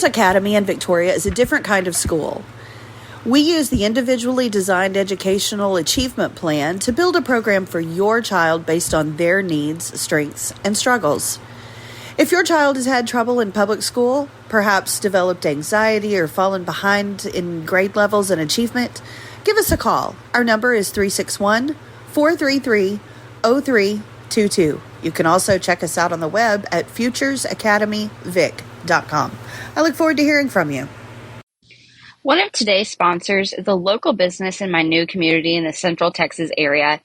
Futures Academy in Victoria is a different kind of school. We use the individually designed educational achievement plan to build a program for your child based on their needs, strengths, and struggles. If your child has had trouble in public school, perhaps developed anxiety or fallen behind in grade levels and achievement, give us a call. Our number is 361-433-0322. You can also check us out on the web at futuresacademyvic.com. I look forward to hearing from you. One of today's sponsors is a local business in my new community in the Central Texas area.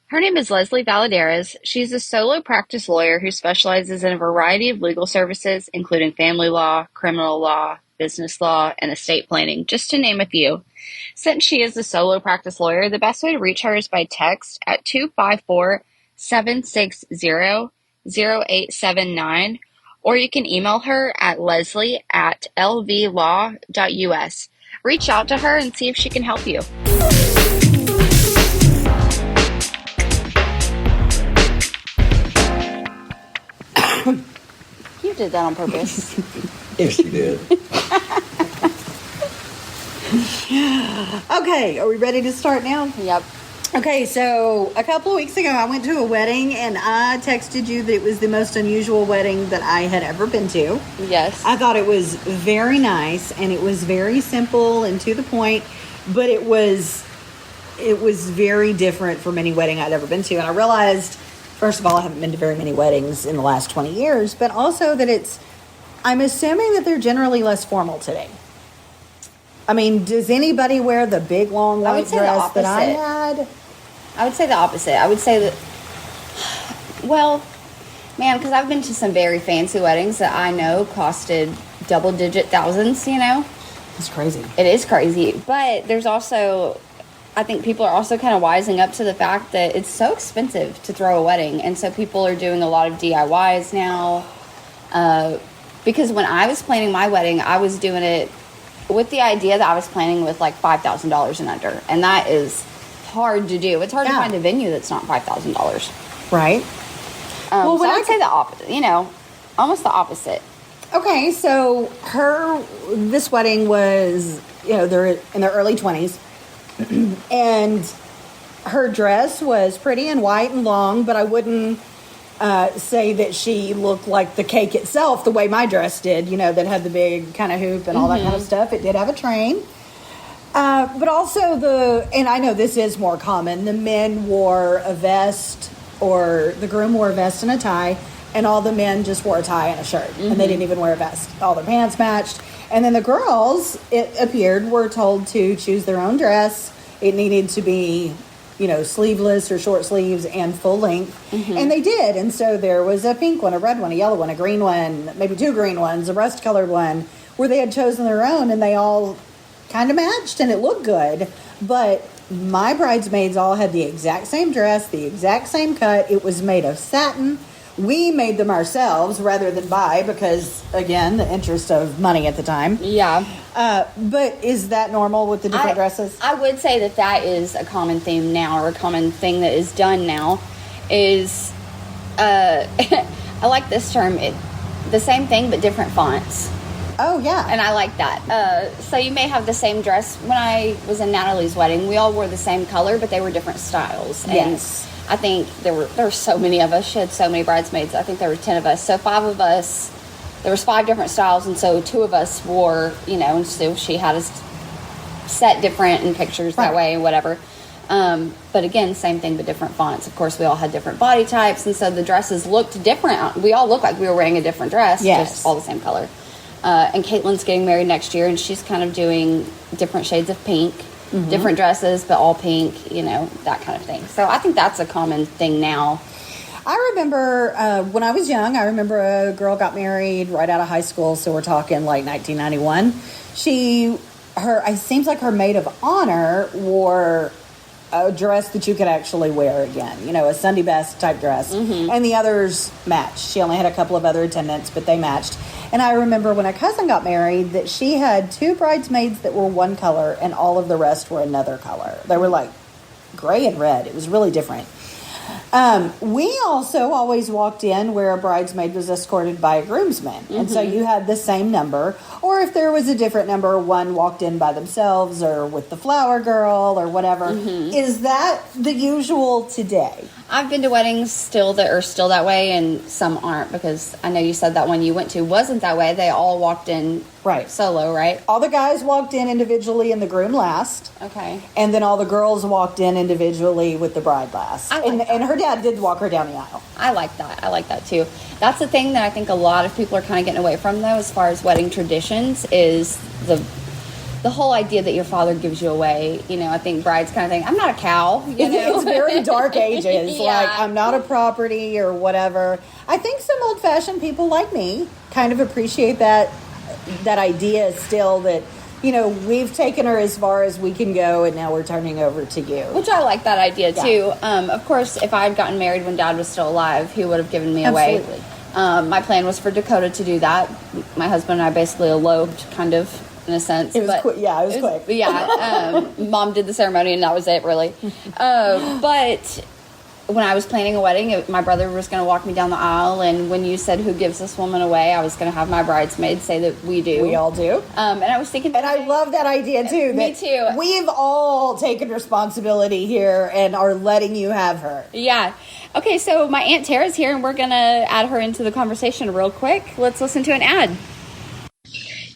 Her name is Leslie Valadares. She's a solo practice lawyer who specializes in a variety of legal services, including family law, criminal law, business law, and estate planning, just to name a few. Since she is a solo practice lawyer, the best way to reach her is by text at 254-760-0879, or you can email her at leslie@lvlaw.us. Reach out to her and see if she can help you. You did that on purpose. Yes, you did. Okay, are we ready to start now? Yep. Okay, so a couple of weeks ago, I went to a wedding, and I texted you that it was the most unusual wedding that I had ever been to. Yes. I thought it was very nice, and it was very simple and to the point, but it was very different from any wedding I'd ever been to. And I realized, first of all, I haven't been to very many weddings in the last 20 years, but also that I'm assuming that they're generally less formal today. I mean, does anybody wear the big, long, white dress that I had? I would say the opposite. I would say that, well, man, because I've been to some very fancy weddings that I know costed double-digit thousands, you know? It's crazy. It is crazy. But there's also, I think people are also kind of wising up to the fact that it's so expensive to throw a wedding. And so people are doing a lot of DIYs now. Because when I was planning my wedding, I was doing it with the idea that I was planning with like $5,000 and under. And that is hard to do. It's hard to find a venue that's not $5,000. Right. Well, so I would say the opposite, almost the opposite. Okay, so this wedding was, they're in their early 20s. And her dress was pretty and white and long, but I wouldn't say that she looked like the cake itself the way my dress did, that had the big kind of hoop and all that kind of stuff. It did have a train. But also and I know this is more common, the men wore a vest, or the groom wore a vest and a tie, and all the men just wore a tie and a shirt, and they didn't even wear a vest. All their pants matched. And then the girls, it appeared, were told to choose their own dress. It needed to be, sleeveless or short sleeves and full length. And they did. And so there was a pink one, a red one, a yellow one, a green one, maybe two green ones, a rust-colored one, where they had chosen their own, and they all kind of matched, and it looked good. But my bridesmaids all had the exact same dress, the exact same cut. It was made of satin. We made them ourselves rather than buy because, again, the interest of money at the time. Yeah. But is that normal with the different dresses? I would say that is a common theme now, or a common thing that is done now, is, I like this term, the same thing but different fonts. Oh, yeah. And I like that. So you may have the same dress. When I was in Natalie's wedding, we all wore the same color, but they were different styles. Yes. And I think there were so many of us. She had so many bridesmaids. I think there were 10 of us. So 5 of us, there was 5 different styles, and so 2 of us wore, and so she had us set different in pictures that way and whatever. But again, same thing but different fonts. Of course, we all had different body types, and so the dresses looked different. We all looked like we were wearing a different dress, just all the same color. And Caitlin's getting married next year, and she's kind of doing different shades of pink. Different dresses, but all pink, that kind of thing. So I think that's a common thing now. I remember when I was young, I remember a girl got married right out of high school, so we're talking like 1991. It seems like her maid of honor wore a dress that you could actually wear again, a Sunday best type dress. And the others matched. She only had a couple of other attendants, but they matched. And I remember when a cousin got married that she had 2 bridesmaids that were one color and all of the rest were another color. They were like gray and red. It was really different. We also always walked in where a bridesmaid was escorted by a groomsman. And so you had the same number. Or if there was a different number, one walked in by themselves or with the flower girl or whatever. Is that the usual today? I've been to weddings that are still that way, and some aren't, because I know you said that one you went to wasn't that way. They all walked in solo, right? All the guys walked in individually and the groom last. Okay. And then all the girls walked in individually with the bride last. And her dad did walk her down the aisle. I like that. I like that too. That's the thing that I think a lot of people are kind of getting away from, though, as far as wedding traditions, is the whole idea that your father gives you away. You know, I think brides kind of think, I'm not a cow. You know? It's very dark ages. Yeah. Like, I'm not a property or whatever. I think some old-fashioned people like me kind of appreciate that idea still, that, you know, we've taken her as far as we can go and now we're turning over to you. Which I like that idea too. Of course, if I had gotten married when Dad was still alive, he would have given me away. My plan was for Dakota to do that. My husband and I basically eloped, kind of, in a sense. It was quick. Yeah, it was quick. Yeah. Mom did the ceremony and that was it, really. But when I was planning a wedding, my brother was going to walk me down the aisle, and when you said, who gives this woman away, I was going to have my bridesmaids say that we do. We all do. And I was thinking... And I love that idea, too. Me too. We've all taken responsibility here and are letting you have her. Yeah. Okay, so my Aunt Tara's here, and we're going to add her into the conversation real quick. Let's listen to an ad.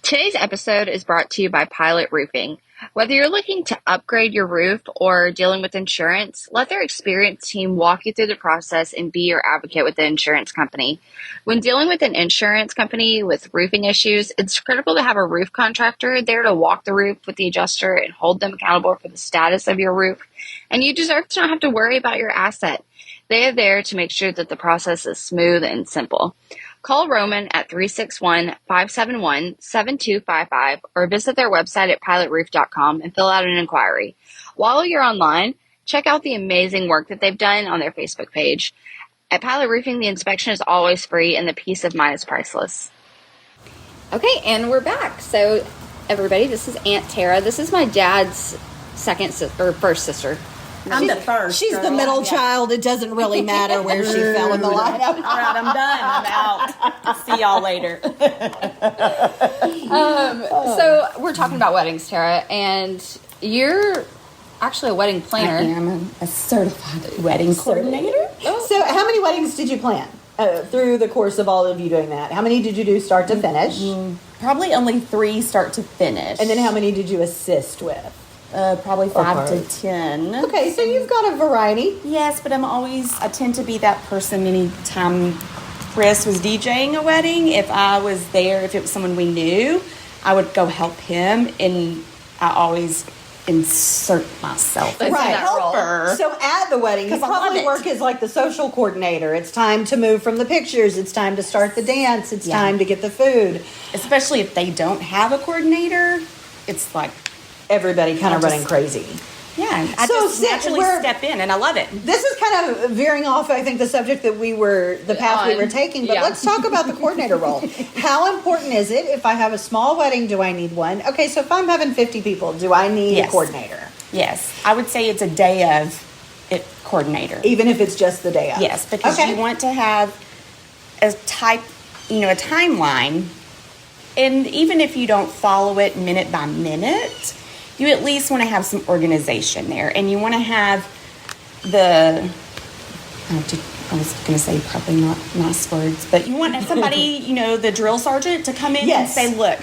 Today's episode is brought to you by Pilot Roofing. Whether you're looking to upgrade your roof or dealing with insurance, let their experienced team walk you through the process and be your advocate with the insurance company. When dealing with an insurance company with roofing issues, it's critical to have a roof contractor there to walk the roof with the adjuster and hold them accountable for the status of your roof. And you deserve to not have to worry about your asset. They are there to make sure that the process is smooth and simple. Call Roman at 361-571-7255 or visit their website at pilotroof.com and fill out an inquiry. While you're online, check out the amazing work that they've done on their Facebook page. At Pilot Roofing, the inspection is always free and the peace of mind is priceless. Okay, and we're back. So, everybody, this is Aunt Tara. This is my dad's first sister. I'm the first. She's the middle child. It doesn't really matter where she fell in the lineup. All right, I'm done. I'm out. See y'all later. So we're talking about weddings, Tara, and you're actually a wedding planner. I am a certified wedding coordinator. So how many weddings did you plan through the course of all of you doing that? How many did you do start to finish? Probably only 3 start to finish. And then how many did you assist with? Probably 5 to 10. Okay, so you've got a variety. Yes, but I tend to be that person anytime Chris was DJing a wedding. If I was there, if it was someone we knew, I would go help him, and I always insert myself as a helper. So at the wedding, you probably work as like the social coordinator. It's time to move from the pictures. It's time to start the dance. It's time to get the food. Especially if they don't have a coordinator, it's like everybody kind of running crazy. Yeah, I just naturally step in, and I love it. This is kind of veering off, I think, the subject that we were taking, but let's talk about the coordinator role. How important is it? If I have a small wedding, do I need one? Okay, so if I'm having 50 people, do I need a coordinator? Yes, I would say it's a day of coordinator. Even if it's just the day of? Yes, because you want to have a timeline, and even if you don't follow it minute by minute, you at least want to have some organization there, and you want to have I was going to say probably not nice words, but you want somebody, the drill sergeant to come in and say, look,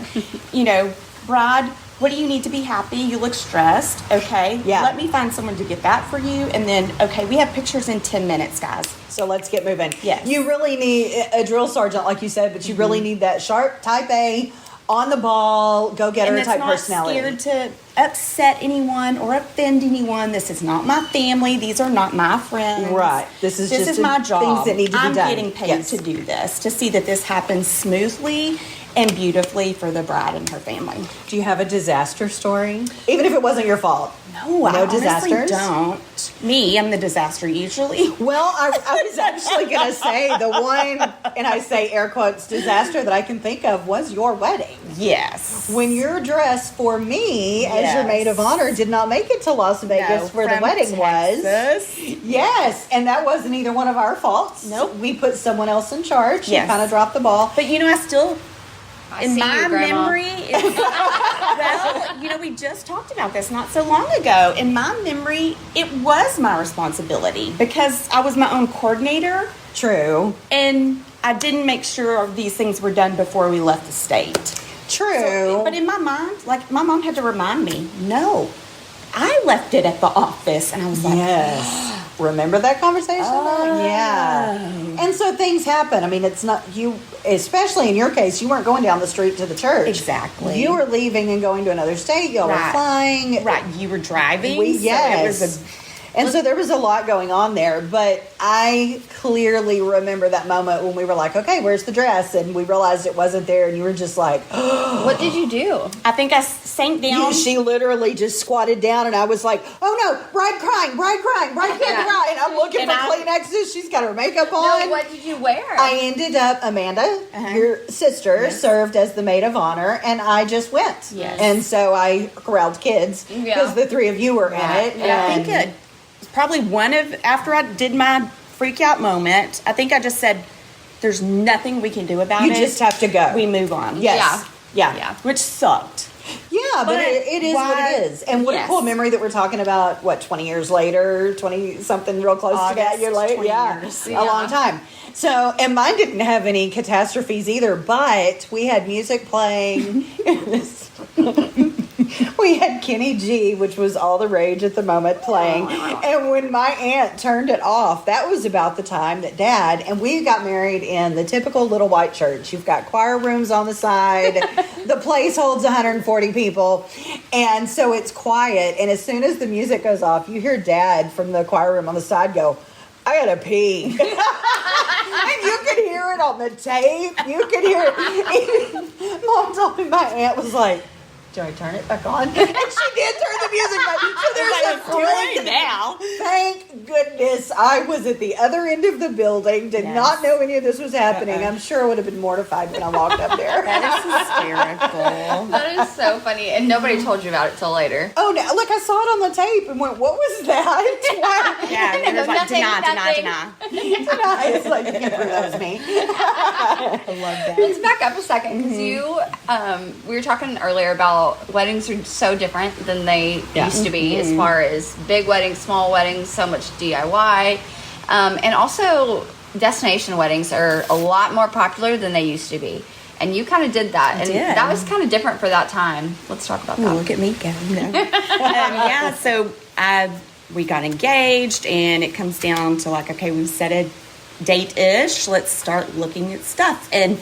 Brad, what do you need to be happy? You look stressed. Okay. Yeah. Let me find someone to get that for you. And then, okay, we have pictures in 10 minutes, guys. So let's get moving. Yes. You really need a drill sergeant, like you said, but you really need that sharp type A, on the ball, go-getter type personality. And that's not scared to upset anyone or offend anyone. This is not my family. These are not my friends. Right. This is my job. Things that need to be done. I'm getting paid to do this, to see that this happens smoothly and beautifully for the bride and her family. Do you have a disaster story? Even if it wasn't your fault. No, I disasters? honestly don't. Me, I'm the disaster usually. Well, I was actually going to say the one, and I say air quotes, disaster that I can think of was your wedding. Yes. When your dress for me as your Yes. maid of honor did not make it to Las Vegas where the from wedding was. Texas. Yes, and that wasn't either one of our faults. Nope. We put someone else in charge. Yes. You kind of dropped the ball. But you know, I still, I in see my you, Grandma. memory, well, you know, we just talked about this not so long ago. In my memory, it was my responsibility because I was my own coordinator. True. And I didn't make sure these things were done before we left the state. True. But in my mind, like, my mom had to remind me, no, I left it at the office. And I was like, Yes. Remember that conversation? Oh. Yeah. And so things happen. I mean, it's not you, especially in your case, you weren't going down the street to the church. Exactly. You were leaving and going to another state. Y'all were flying. right, you were driving. Yes. So it was And so there was a lot going on there, but I clearly remember that moment when we were like, okay, where's the dress? And we realized it wasn't there, and you were just like, What did you do? I think I sank down. she literally just squatted down, and I was like, oh no, bride crying, bride can't cry. And I'm looking And for I- Kleenexes. She's got her makeup on. No, what did you wear? I ended up, Amanda, your sister, served as the maid of honor, and I just went. Yes. And so I corralled kids because Yeah. the three of you were Right. in it. And I think it was probably after I did my freak out moment, I think I just said, there's nothing we can do about You it. just have to go. We move on. Yes. Yeah. Yeah. Which sucked. Yeah, but But it is what why- it is. And what a yes. cool memory that we're talking about, 20 years later, 20 something real close to that August, year later. 20 Yeah, years. a long time. So, and mine didn't have any catastrophes either, but we had music playing. We had Kenny G, which was all the rage at the moment, playing. And when my aunt turned it off, that was about the time that Dad, and we got married in the typical little white church. You've got choir rooms on the side. The place holds 140 people. And so it's quiet. And as soon as the music goes off, you hear Dad from the choir room on the side go, I gotta pee. And you could hear it on the tape. You could hear it. Mom told me my aunt was like, do I turn it back on? And she did turn the music back. So there's a Doing freak. now. Thank goodness I was at the other end of the building, did not know any of this was happening. I'm sure I would have been mortified when I walked up there. That is hysterical. That is so funny, and nobody told you about it till later. Oh, no, look, I saw it on the tape and went, what was that? Yeah, and it was like, Nothing, deny. It's like, you can prove that was me. I love that. Let's back up a second because we were talking earlier about weddings are so different than they used to be as far as big weddings, small weddings, so much DIY. And also destination weddings are a lot more popular than they used to be. And you kind of did that. And did. that was kind of different for that time. Let's talk about that. Look at me go. No. So we got engaged, and it comes down to like, okay, we've set a date-ish. Let's start looking at stuff. And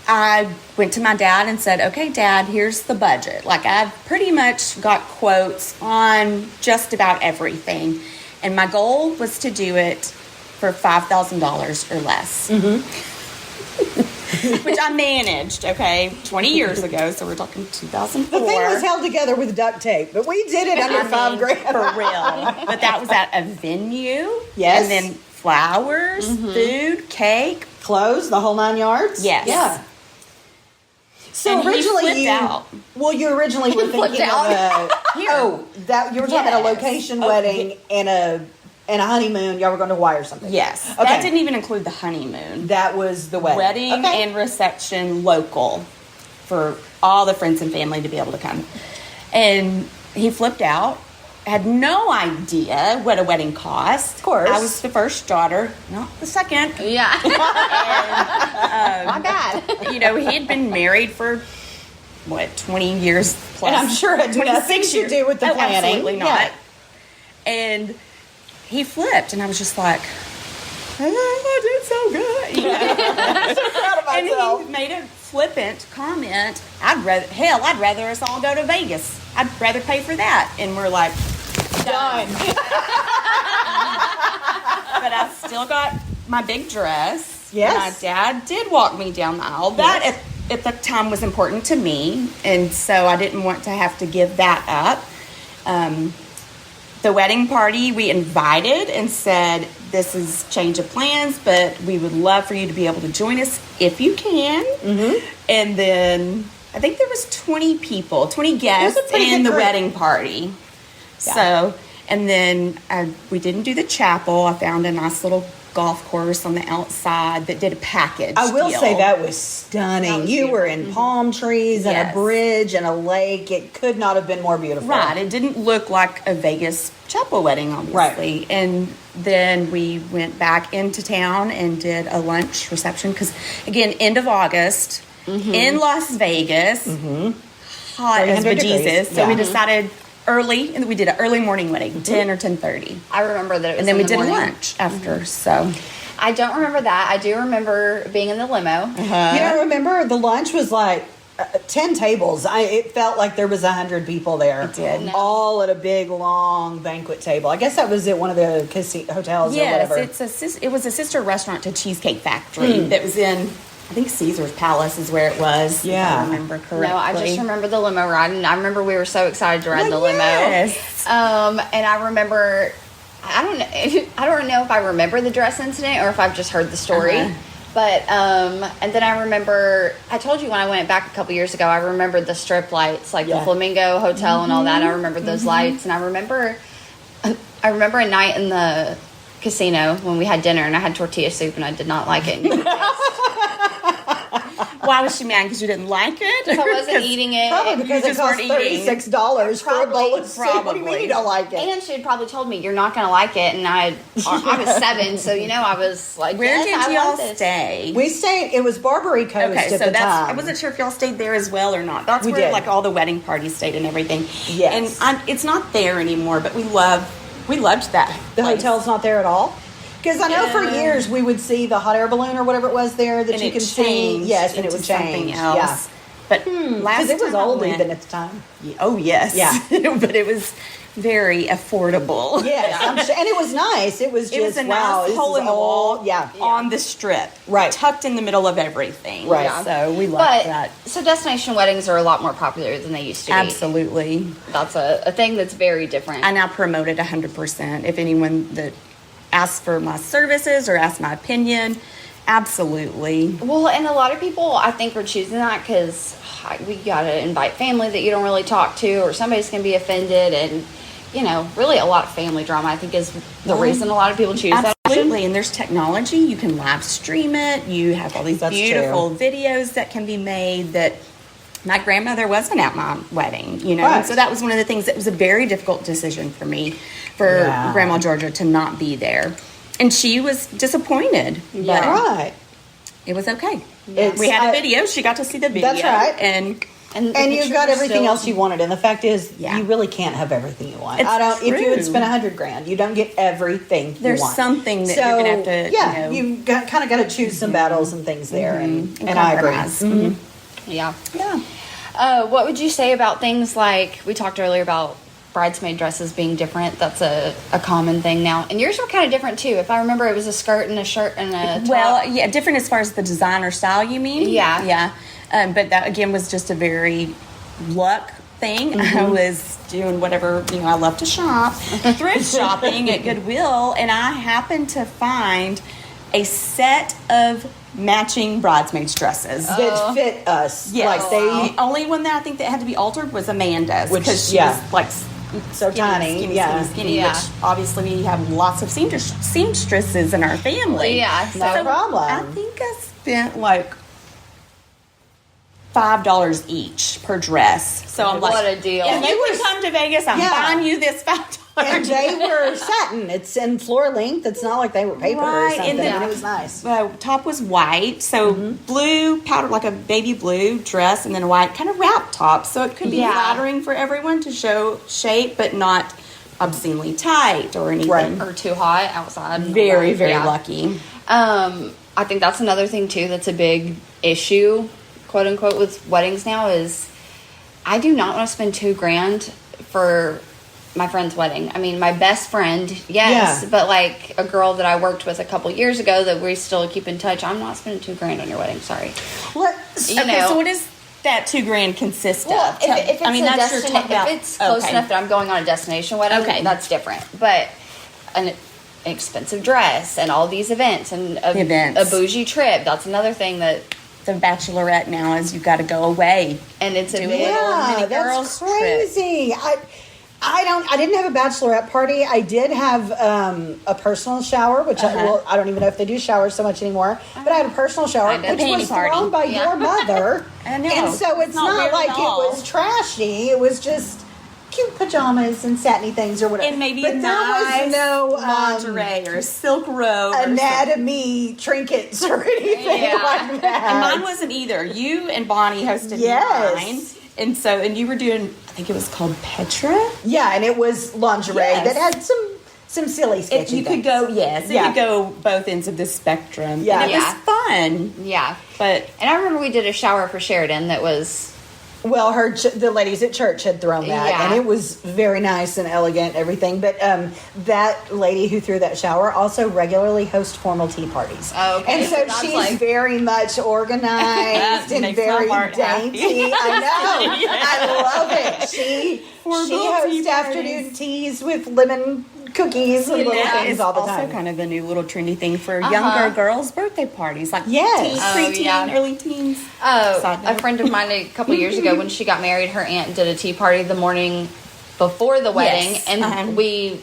I went to my dad and said, okay, Dad, here's the budget. Like, I've pretty much got quotes on just about everything. And my goal was to do it for $5,000 or less. Which I managed, okay, 20 years ago. So we're talking 2004. The thing was held together with duct tape, but we did it under $5,000. For real. But that was at a venue. Yes. And then flowers, food, cake. Clothes, the whole 9 yards? Yes. Yeah. So And he originally flipped you, out. well, you originally were flipped thinking of that you were talking about a Yes. location wedding and a honeymoon. Y'all were going to Hawaii or something. Yes. Okay. That didn't even include the honeymoon. That was the wedding. Wedding Okay. and reception local for all the friends and family to be able to come. And he flipped out. Had no idea what a wedding cost. Of course. I was the first daughter, not the second. Yeah. My bad. You know, he had been married for, 20 years plus. And I'm sure it had 26 nothing to years. do with the Oh, planning. Absolutely not. Yeah. And he flipped, and I was just like, I did so good. You know? So proud of And myself. he made a flippant comment. I'd rather us all go to Vegas. I'd rather pay for that. And we're like, Done. but I still got my big dress. Yes. My dad did walk me down the aisle. That at the time was important to me, and so I didn't want to have to give that up. The wedding party, we invited and said, this is change of plans, but we would love for you to be able to join us if you can. Mm-hmm. And then I think there was 20 people, 20 guests in the wedding party. Yeah. So, and then we didn't do the chapel. I found a nice little golf course on the outside that did a package. I will deal. say that was stunning. You were in palm trees and Yes. a bridge and a lake. It could not have been more beautiful. Right. It didn't look like a Vegas chapel wedding, obviously. Right. And then we went back into town and did a lunch reception because, again, end of August in Las Vegas, hot as bejesus. So we decided early, and we did an early morning wedding, 10 or 10:30. I remember that it was and then we did morning. lunch after. So I don't remember that. I do remember being in the limo. You know, remember the lunch was like 10 tables. It felt like there was 100 people there. It did. All at a big, long banquet table. I guess that was at one of the hotels or whatever. Yes, it was a sister restaurant to Cheesecake Factory that was in, I think Caesar's Palace is where it was. Yeah. If I remember correctly. No, I just remember the limo ride, and I remember we were so excited to ride the limo. Yes. And I remember, I don't know if I remember the dress incident or if I've just heard the story. But and then I remember, I told you when I went back a couple years ago, I remembered the strip lights, like the Flamingo Hotel and all that. I remember those lights, and I remember a night in the casino when we had dinner, and I had tortilla soup, and I did not like it. Why was she mad? Because you didn't like it? I wasn't eating it. Probably because it cost $36 for a bowl of soup. What do you mean you don't like it? And she had probably told me, you're not going to like it. And I was 7, so, I was like, Where yes, did y'all stay? We stayed, it was Barbary Coast at the time. I wasn't sure if y'all stayed there as well or not. That's We where did. like all the wedding parties stayed and everything. Yes. And it's not there anymore, but we loved that. The place. hotel's not there at all? Because I know for years we would see the hot air balloon or whatever it was there that And you it can see. changed Yes, and it into would change. something else. Yeah. But last Because it was time I old went- even at the time. Oh yes, Yeah. but it was very affordable. Yes, I'm sure. And it was nice. It was just, It was a wow. nice this hole is in the all- wall, Yeah. on the strip, Right. tucked in the middle of everything. Right. Yeah. So we loved But, that. so destination weddings are a lot more popular than they used to be. Absolutely. That's a thing that's very different. I now promote it 100%. If anyone that asks for my services or asks my opinion, absolutely. Well, and a lot of people, I think, are choosing that because we got to invite family that you don't really talk to, or somebody's going to be offended. And, really a lot of family drama, I think, is the reason a lot of people choose that. Absolutely. And there's technology. You can live stream it. You have all these That's beautiful videos that can be made that my grandmother wasn't at my wedding, Right. And so that was one of the things that was a very difficult decision for me, for Grandma Georgia to not be there. And she was disappointed. Yeah. But Right. it was okay. It's- We had a video. She got to see the video. That's right. And And you pictures got are everything still- else you wanted, and the fact is, Yeah. you really can't have everything you want. It's If you true. would spend $100,000, you don't get everything There's you want. something that you're gonna have to, Yeah, you've kind of got to choose some battles and things there, and I agree. compromise. Yeah. Yeah. What would you say about things like, we talked earlier about bridesmaid dresses being different? That's a common thing now. And yours were kind of different, too. If I remember, it was a skirt and a shirt and a top. Well, yeah, different as far as the designer style, you mean? Yeah. Yeah. But that, again, was just a very luck thing. I was doing whatever, I love to shop, thrift shopping at Goodwill, and I happened to find a set of matching bridesmaids dresses. That fit us. Yes. Like The only one that I think that had to be altered was Amanda's, Which, because she yeah. was like so tiny. skinny, Yeah. which obviously we have lots of seamstresses in our family. Yeah, No problem. I think I spent like $5 each per dress. So I'm like, What a deal. If you would come to Vegas, I'm Yeah. buying you this $5. And they were satin. It's in floor length. It's not like they were paper or Right, something. and And the- it was nice. The top was white, so blue powder, like a baby blue dress, and then a white kind of wrap top. So it could be Yeah. flattering for everyone to show shape, but not obscenely tight or anything. Right. Or too hot outside. Very, very Yeah. lucky. I think that's another thing, too, that's a big issue, quote unquote, with weddings now is I do not want to spend $2,000 for my friend's wedding. I mean, my best friend, yes, but like a girl that I worked with a couple years ago that we still keep in touch. I'm not spending $2,000 on your wedding. Sorry. Let's, know. So what does that $2,000 consist Well, of? if it's I mean, that's your if it's close enough that I'm going on a destination wedding, that's different. But an expensive dress and all these events and a bougie trip, that's another thing that the bachelorette now is you've got to go away. And it's a big yeah, that's crazy. I didn't have a bachelorette party. I did have a personal shower, which I don't even know if they do showers so much anymore. But I had a personal shower, which was thrown by your mother. I know. And so it's not like it was trashy. It was just cute pajamas and satiny things or whatever. And maybe but there was no lingerie or a silk robe, anatomy trinkets or anything like that. And mine wasn't either. You and Bonnie hosted mine. And so, and you were doing, I think it was called Petra? Yeah, and it was lingerie that had some silly sketchy You could go, it could go both ends of the spectrum. Yeah. And it was fun. Yeah. But, and I remember we did a shower for Sheridan that was... Well, the ladies at church had thrown that, and it was very nice and elegant and everything. But that lady who threw that shower also regularly hosts formal tea parties. Oh, okay. And so she's very much organized and very dainty. I know. I love it. She hosts afternoon teas with lemon cookies and little things all the time. Also kind of a new little trendy thing for younger girls' birthday parties, like preteen, early teens. A friend of mine a couple years ago, when she got married, her aunt did a tea party the morning before the wedding, and we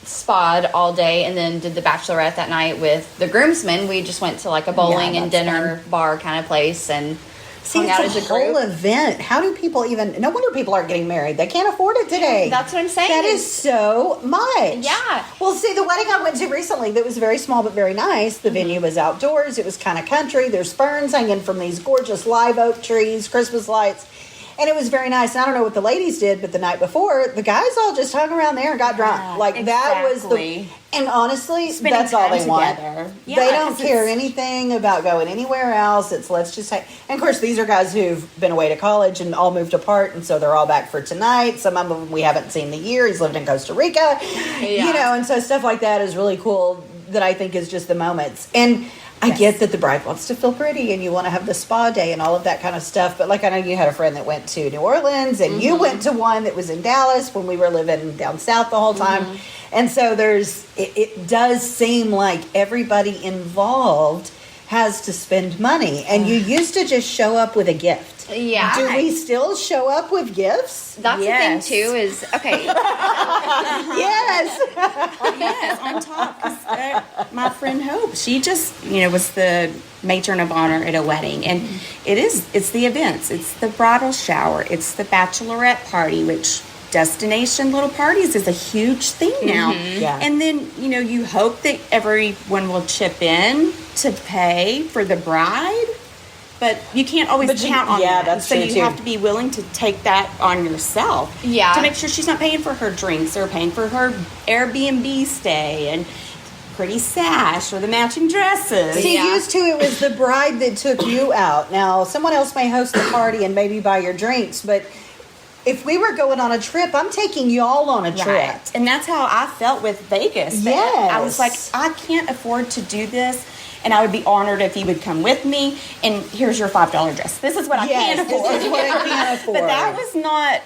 spa'd all day and then did the bachelorette that night with the groomsmen. We just went to like a bowling and dinner bar kind of place and hung out as a whole group. event. How do people even... No wonder people aren't getting married. They can't afford it today. That's what I'm saying. That is so much. Yeah. Well, see, the wedding I went to recently that was very small but very nice. The venue was outdoors. It was kind of country. There's ferns hanging from these gorgeous live oak trees, Christmas lights. And it was very nice. And I don't know what the ladies did, but the night before, the guys all just hung around there and got drunk. That was the... And honestly, that's all they want. Yeah, they don't care anything about going anywhere else. It's let's just say... And of course, these are guys who've been away to college and all moved apart, and so they're all back for tonight. Some of them we haven't seen the year. He's lived in Costa Rica. And so stuff like that is really cool that I think is just the moments. And... I get that the bride wants to feel pretty and you want to have the spa day and all of that kind of stuff. But like I know you had a friend that went to New Orleans and you went to one that was in Dallas when we were living down south the whole time. And so it does seem like everybody involved has to spend money. And you used to just show up with a gift. Yeah. Do we still show up with gifts? That's the thing too is, okay. Yes, on top. 'Cause, my friend Hope, she just, was the matron of honor at a wedding. And it's the events. It's the bridal shower. It's the bachelorette party, which destination little parties is a huge thing now. Yeah. And then, you hope that everyone will chip in to pay for the bride. But you can't always count on that. That's so true you too. have to be willing to take that on yourself. Yeah. To make sure she's not paying for her drinks or paying for her Airbnb stay and pretty sash or the matching dresses. See, used to it was the bride that took you out. Now, someone else may host the party and maybe buy your drinks, but if we were going on a trip, I'm taking y'all on a trip. And that's how I felt with Vegas. Yes. I was like, I can't afford to do this. And I would be honored if you would come with me. And here's your $5 dress. This is what I can't afford. This is what I can't afford. But that was not,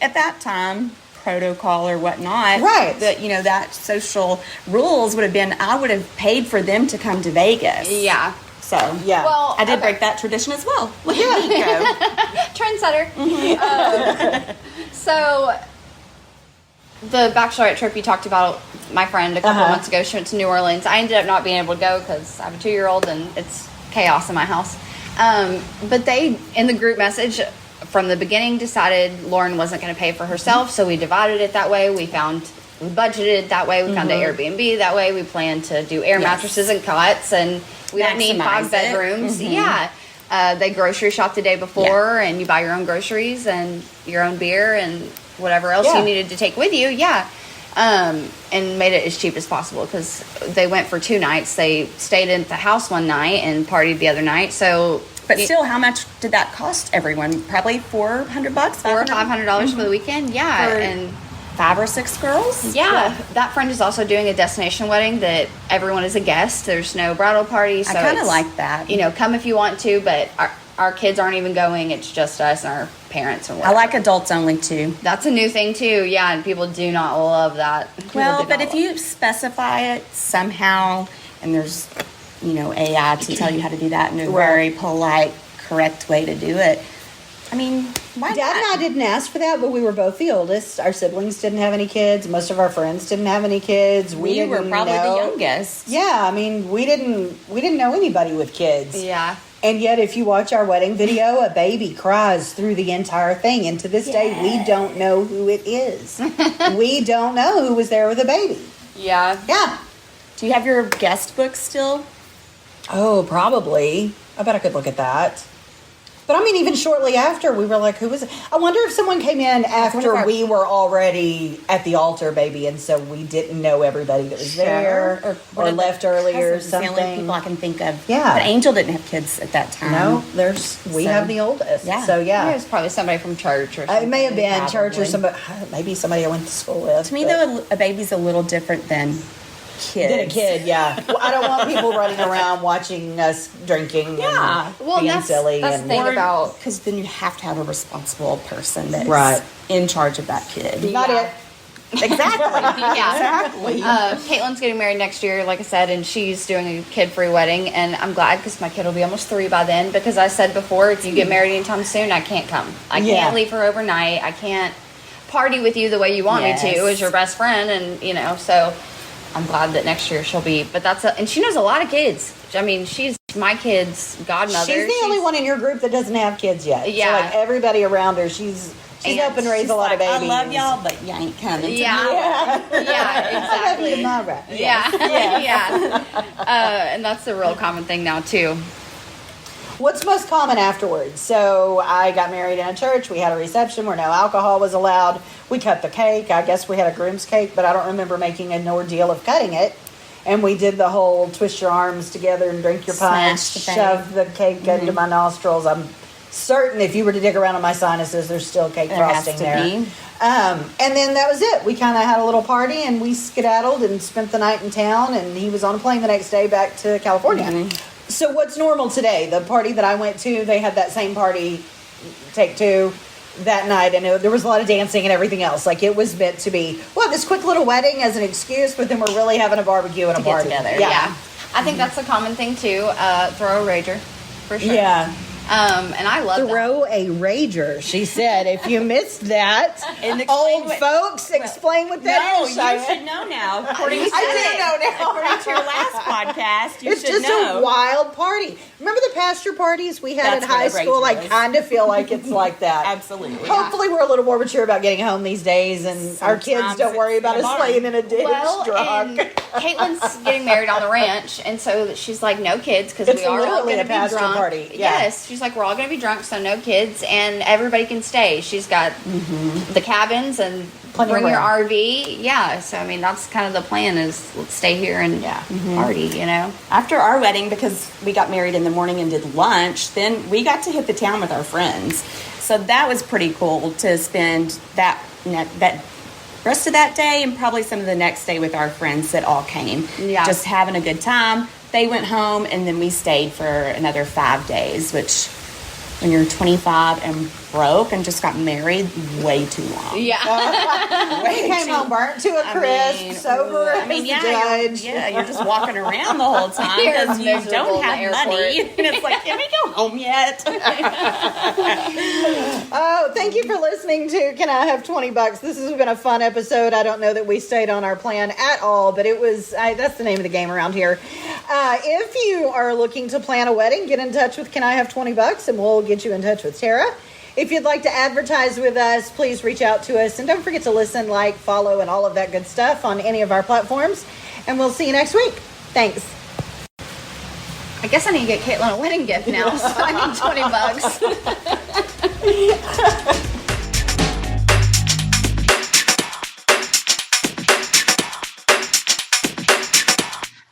at that time, protocol or whatnot. Right. That social rules would have been, I would have paid for them to come to Vegas. Yeah. So, Well, I did break that tradition as well. Look at me go. Trendsetter. So, the bachelorette trip you talked about, my friend a couple months ago, she went to New Orleans. I ended up not being able to go because I have a 2-year-old and it's chaos in my house. But they, in the group message from the beginning, decided Lauren wasn't going to pay for herself, so we divided it that way. We budgeted that way. We found an Airbnb that way. We planned to do air mattresses and cots, and we don't need 5 bedrooms. Yeah. They grocery shop the day before, and you buy your own groceries and your own beer and whatever else you needed to take with you. And made it as cheap as possible because they went for 2 nights. They stayed at the house one night and partied the other night. So, but still, how much did that cost everyone? Probably $400, $400 or $500 for the weekend. Yeah, and 5 or 6 girls. Yeah, that friend is also doing a destination wedding that everyone is a guest. There's no bridal party. So I kind of it's, like that. You know, come if you want to, but our kids aren't even going. It's just us and our parents and I whatever. like adults only too. That's a new thing too. Yeah, and people do not love that. Well, but if you specify it somehow, and there's, you know, AI to tell you how to do that in a very polite, correct way to do it. I mean, why Dad and I didn't ask for that, but we were both the oldest. Our siblings didn't have any kids. Most of our friends didn't have any kids. We were probably know. the youngest. Yeah, I mean, we didn't know anybody with kids. Yeah. And yet, if you watch our wedding video, a baby cries through the entire thing. And to this day, we don't know who it is. We don't know who was there with the baby. Yeah. Yeah. Do you have your guest book still? Oh, probably. I bet I could look at that. But I mean, even shortly after, we were like, who was it? I wonder if someone came in after we were already at the altar, baby, and so we didn't know everybody that was there or left earlier or something. The only people I can think of. Yeah. But Angel didn't have kids at that time. No, we have the oldest. Yeah. So, yeah. It was probably somebody from church or something. It may have been Probably. church or somebody, maybe somebody I went to school with. To me, though, a baby's a little different than kids. Than a kid, yeah. Well, I don't want people running around watching us drinking Yeah. and Well, being that's silly. the and thing about... Because then you have to have a responsible person that's Right. in charge of that kid. Not Yeah. it. Exactly. Yeah. Exactly. Caitlin's getting married next year, like I said, and she's doing a kid-free wedding, and I'm glad because my kid will be almost 3 by then, because I said before, if you get married anytime soon, I can't come. I can't leave her overnight. I can't party with you the way you want me to as your best friend, and, you know, so I'm glad that next year she'll be, but and she knows a lot of kids. I mean, she's my kid's godmother. She's the only one in your group that doesn't have kids yet. Yeah. So, like, everybody around her, she's helping raise a lot of babies. I love y'all, but you ain't coming. To Yeah. me. Yeah, I love you exactly. tomorrow. Yeah. Yeah. And that's a real common thing now, too. What's most common afterwards? So I got married in a church. We had a reception where no alcohol was allowed. We cut the cake. I guess we had a groom's cake, but I don't remember making an ordeal of cutting it. And we did the whole twist your arms together and drink your punch, Smash the thing. shove the cake into my nostrils. I'm certain if you were to dig around in my sinuses, there's still cake There has frosting to there. be. And then that was it. We kind of had a little party and we skedaddled and spent the night in town. And he was on a plane the next day back to California. So what's normal today? The party that I went to, they had that same party, take two, that night. And there was a lot of dancing and everything else. Like, it was meant to be, this quick little wedding as an excuse, but then we're really having a barbecue and a get party. together. Yeah. I think that's a common thing, too. Throw a rager, for sure. Yeah. And I love that. Throw a rager, she said. If you missed that, And explain old what- folks, explain what that No, is. you Cheyenne. should know now. According to I do know now. According to your last podcast, you It's should just know. a wild party. Remember the pastor parties we had That's in high what a school? rager I is. kind of feel like it's like that. Absolutely. Hopefully we're a little more mature about getting home these days, and our kids Sometimes don't worry it's about in a us barn. laying in a ditch Well, drunk. and Caitlin's getting married on the ranch, and so she's like, no kids, because It's we are all literally going a to be pastor drunk. party, yeah. Yes, she's like, we're all going to be drunk, so no kids, and everybody can stay. She's got the cabins and Plenty of bring your room. RV. Yeah, so I mean, that's kind of the plan is let's stay here and party, you know? After our wedding, because we got married in the morning and did lunch, then we got to hit the town with our friends. So that was pretty cool to spend that rest of that day and probably some of the next day with our friends that all came. Yeah. Just having a good time. They went home, and then we stayed for another 5 days, which when you're 25 and broke and just got married, way too long. Yeah. We came home burnt to a crisp, sober as the judge. You're just walking around the whole time You're because you miserable don't in the have money. airport. And it's like, can we go home yet? Oh, thank you for listening to Can I Have $20? This has been a fun episode. I don't know that we stayed on our plan at all, but it was, that's the name of the game around here. If you are looking to plan a wedding, get in touch with Can I Have $20 and we'll get you in touch with Tara. If you'd like to advertise with us, please reach out to us. And don't forget to listen, like, follow, and all of that good stuff on any of our platforms. And we'll see you next week. Thanks. I guess I need to get Caitlin a wedding gift now, so I need $20.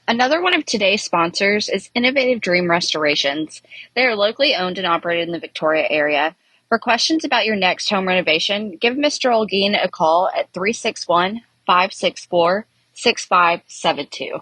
Another one of today's sponsors is Innovative Dream Restorations. They are locally owned and operated in the Victoria area, For questions about your next home renovation, give Mr. Olguin a call at 361 564 6572.